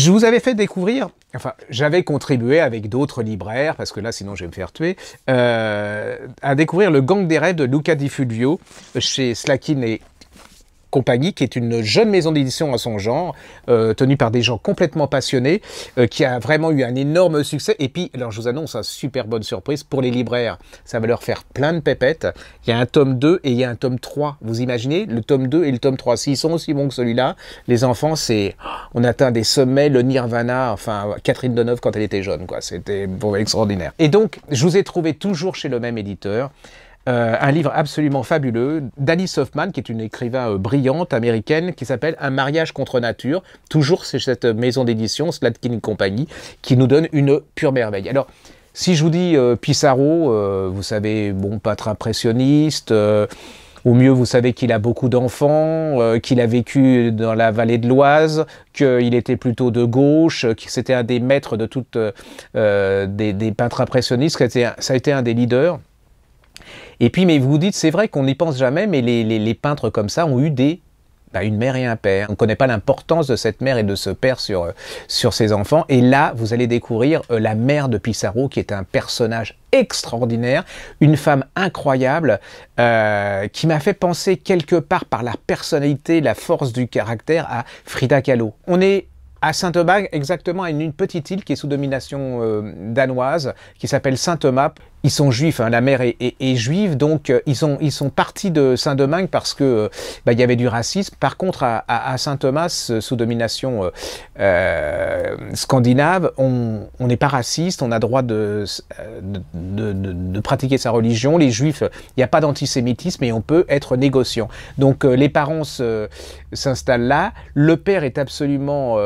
Je vous avais fait découvrir, enfin, j'avais contribué avec d'autres libraires, parce que là, sinon, je vais me faire tuer, à découvrir Le Gang des rêves de Luca Di Fulvio, chez Slakin et compagnie, qui est une jeune maison d'édition à son genre, tenue par des gens complètement passionnés, qui a vraiment eu un énorme succès. Et puis, alors je vous annonce une super bonne surprise pour les libraires. Ça va leur faire plein de pépettes. Il y a un tome 2 et il y a un tome 3. Vous imaginez, le tome 2 et le tome 3, s'ils sont aussi bons que celui-là, les enfants, c'est... On atteint des sommets, le nirvana, enfin, Catherine Deneuve quand elle était jeune, quoi. C'était bon, extraordinaire. Et donc, je vous ai trouvé toujours chez le même éditeur, un livre absolument fabuleux d'Alice Hoffman, qui est une écrivain brillante américaine, qui s'appelle Un mariage contre nature, toujours c'est cette maison d'édition, Slatkin Company, qui nous donne une pure merveille. Alors, si je vous dis Pissarro, vous savez, bon, peintre impressionniste, au mieux, vous savez qu'il a beaucoup d'enfants, qu'il a vécu dans la vallée de l'Oise, qu'il était plutôt de gauche, que c'était un des maîtres de toutes des peintres impressionnistes, ça a été un des leaders. Et puis, mais vous vous dites, c'est vrai qu'on n'y pense jamais, mais les peintres comme ça ont eu une mère et un père. On ne connaît pas l'importance de cette mère et de ce père sur ses enfants. Et là, vous allez découvrir la mère de Pissarro, qui est un personnage extraordinaire, une femme incroyable, qui m'a fait penser quelque part par la personnalité, la force du caractère à Frida Kahlo. On est à Saint-Thomas, exactement à une petite île qui est sous domination danoise, qui s'appelle Saint-Thomas. Ils sont juifs, hein, la mère est juive, donc ils sont partis de Saint-Domingue parce que il y avait du racisme. Par contre, à Saint-Thomas, sous domination scandinave, on n'est pas raciste, on a droit de pratiquer sa religion. Les juifs, il n'y a pas d'antisémitisme et on peut être négociant. Donc les parents s'installent là. Le père est absolument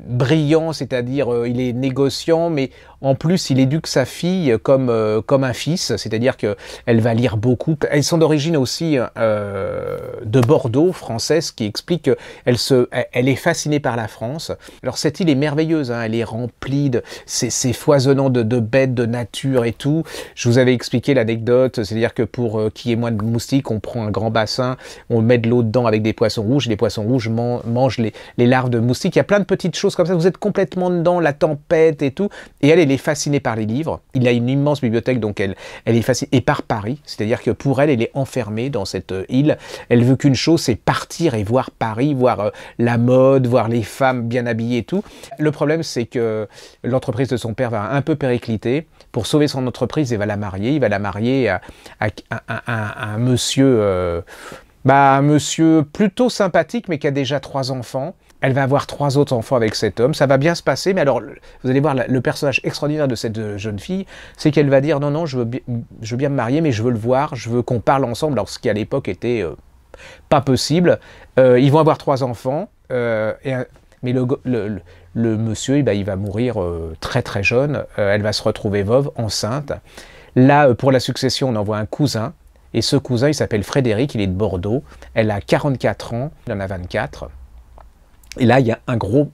brillant, c'est-à-dire il est négociant, mais en plus il éduque sa fille comme un fils, c'est-à-dire qu'elle va lire beaucoup. Elles sont d'origine aussi de Bordeaux, française, qui explique qu'elle est fascinée par la France. Alors cette île est merveilleuse, hein, elle est remplie de... C'est foisonnant de bêtes, de nature et tout. Je vous avais expliqué l'anecdote, c'est-à-dire que pour qu'il y ait moins de moustiques, on prend un grand bassin, on met de l'eau dedans avec des poissons rouges, et les poissons rouges mangent les larves de moustiques. Il y a plein de petites choses comme ça, vous êtes complètement dedans, la tempête et tout. Et elle est fascinée par les livres. Il a une immense bibliothèque, donc elle est fascinée, et par Paris, c'est-à-dire que pour elle est enfermée dans cette île. Elle veut qu'une chose, c'est partir et voir Paris, voir la mode, voir les femmes bien habillées et tout. Le problème, c'est que l'entreprise de son père va un peu péricliter. Pour sauver son entreprise, il va la marier à un monsieur... un monsieur plutôt sympathique, mais qui a déjà 3 enfants. Elle va avoir 3 autres enfants avec cet homme. Ça va bien se passer, mais alors, vous allez voir, le personnage extraordinaire de cette jeune fille, c'est qu'elle va dire, non, je veux bien me marier, mais je veux le voir, je veux qu'on parle ensemble, alors ce qui à l'époque était pas possible. Ils vont avoir 3 enfants, mais le monsieur, il va mourir très très jeune. Elle va se retrouver veuve, enceinte. Là, pour la succession, on envoie un cousin. Et ce cousin, il s'appelle Frédéric, il est de Bordeaux. Elle a 44 ans, il en a 24. Et là, il y a un gros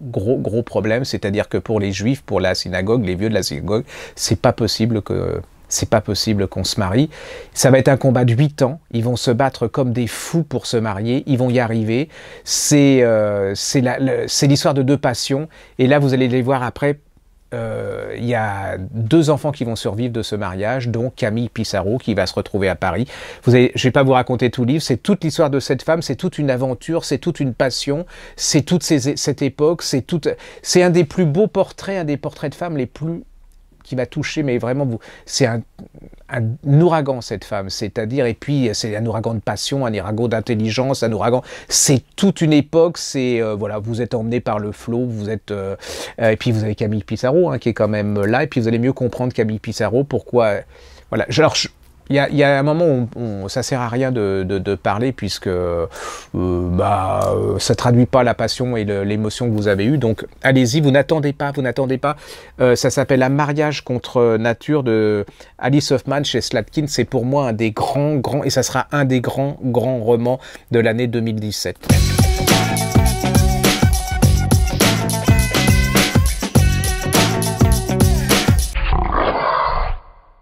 problème, c'est-à-dire que pour les juifs, pour la synagogue, les vieux de la synagogue, c'est pas possible qu'on se marie. Ça va être un combat de 8 ans. Ils vont se battre comme des fous pour se marier. Ils vont y arriver. C'est l'histoire de 2 passions. Et là, vous allez les voir après. Il y a 2 enfants qui vont survivre de ce mariage, dont Camille Pissarro qui va se retrouver à Paris. Je ne vais pas vous raconter tout le livre, c'est toute l'histoire de cette femme, c'est toute une aventure, c'est toute une passion, c'est toute cette époque, c'est un des plus beaux portraits, un des portraits de femmes les plus qui m'a touché, mais vraiment, c'est un ouragan, cette femme, c'est-à-dire, et puis c'est un ouragan de passion, un ouragan d'intelligence, un ouragan, c'est toute une époque, c'est, voilà, vous êtes emmené par le flot, vous êtes, et puis vous avez Camille Pissarro, hein, qui est quand même là, et puis vous allez mieux comprendre Camille Pissarro, pourquoi, voilà, alors, il y a un moment où ça sert à rien de parler puisque ça traduit pas la passion et l'émotion que vous avez eue. Donc allez-y, vous n'attendez pas. Ça s'appelle Un mariage contre nature de Alice Hoffman chez Slatkin. C'est pour moi un des grands et ça sera un des grands romans de l'année 2017.